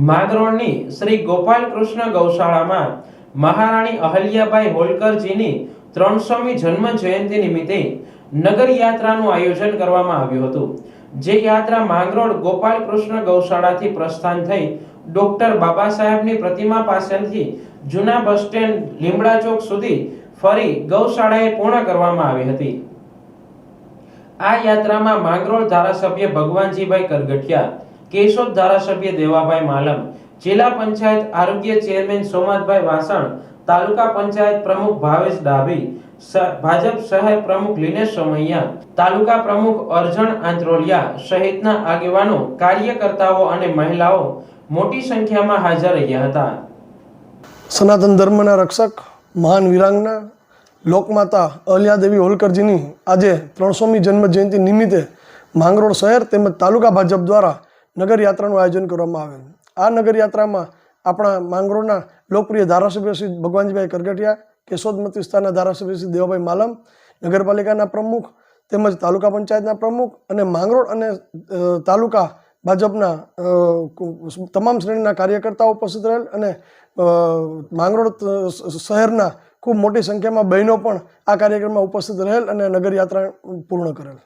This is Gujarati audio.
માંગરોળની શ્રી ગોપાલકૃષ્ણ ગૌશાળામાં મહારાણી અહલ્યાબાઈ હોલકરજીની 300મી જન્મ જયંતિ નિમિત્તે નગર યાત્રાનું આયોજન કરવામાં આવ્યું હતું। જે યાત્રા માંગરોળ ગોપાલકૃષ્ણ ગૌશાળાથી પ્રસ્થાન થઈ ડોક્ટર બાબા સાહેબની પ્રતિમા પાસેથી જૂના બસ સ્ટેન્ડ લીમડા ચોક સુધી ફરી ગૌશાળાએ પૂર્ણ કરવામાં આવી હતી। આ યાત્રામાં માંગરોળ ધારાસભ્ય ભગવાનજીભાઈ કરગઠિયા, કેશોદ ધારાસભ્ય દેવાભાઈ માલમ, જિલ્લા પંચાયત આરોગ્ય ચેરમેન સોમનાથભાઈ વાસણ, તાલુકા પંચાયત પ્રમુખ ભાવેશ ડાભી, ભાજપ શહેર પ્રમુખ લીનેશ સોમૈયા, તાલુકા પ્રમુખ અર્જણ આંત્રોલિયા સહિતના આગેવાનો, કાર્યકર્તાઓ અને મહિલાઓ મોટી સંખ્યામાં હાજર રહ્યા હતા। સનાતન ધર્મના રક્ષક મહાન વીરાંગના લોકમાતા અહલ્યાદેવી હોલકરજીની આજે 300મી જન્મ જયંતિ નિમિત્તે માંગરોળ શહેર તેમજ તાલુકા ભાજપ દ્વારા નગર યાત્રાનું આયોજન કરવામાં આવેલ। આ નગર યાત્રામાં આપણા માંગરોળના લોકપ્રિય ધારાસભ્ય શ્રી ભગવાનજીભાઈ કરગઠિયા, કેશોદ મત વિસ્તારના ધારાસભ્ય શ્રી દેવાભાઈ માલમ, નગરપાલિકાના પ્રમુખ તેમજ તાલુકા પંચાયતના પ્રમુખ અને માંગરોળ અને તાલુકા ભાજપના તમામ શ્રેણીના કાર્યકર્તાઓ ઉપસ્થિત રહેલ અને માંગરોળ શહેરના ખૂબ મોટી સંખ્યામાં બહેનો પણ આ કાર્યક્રમમાં ઉપસ્થિત રહેલ અને નગર યાત્રા પૂર્ણ કરેલ।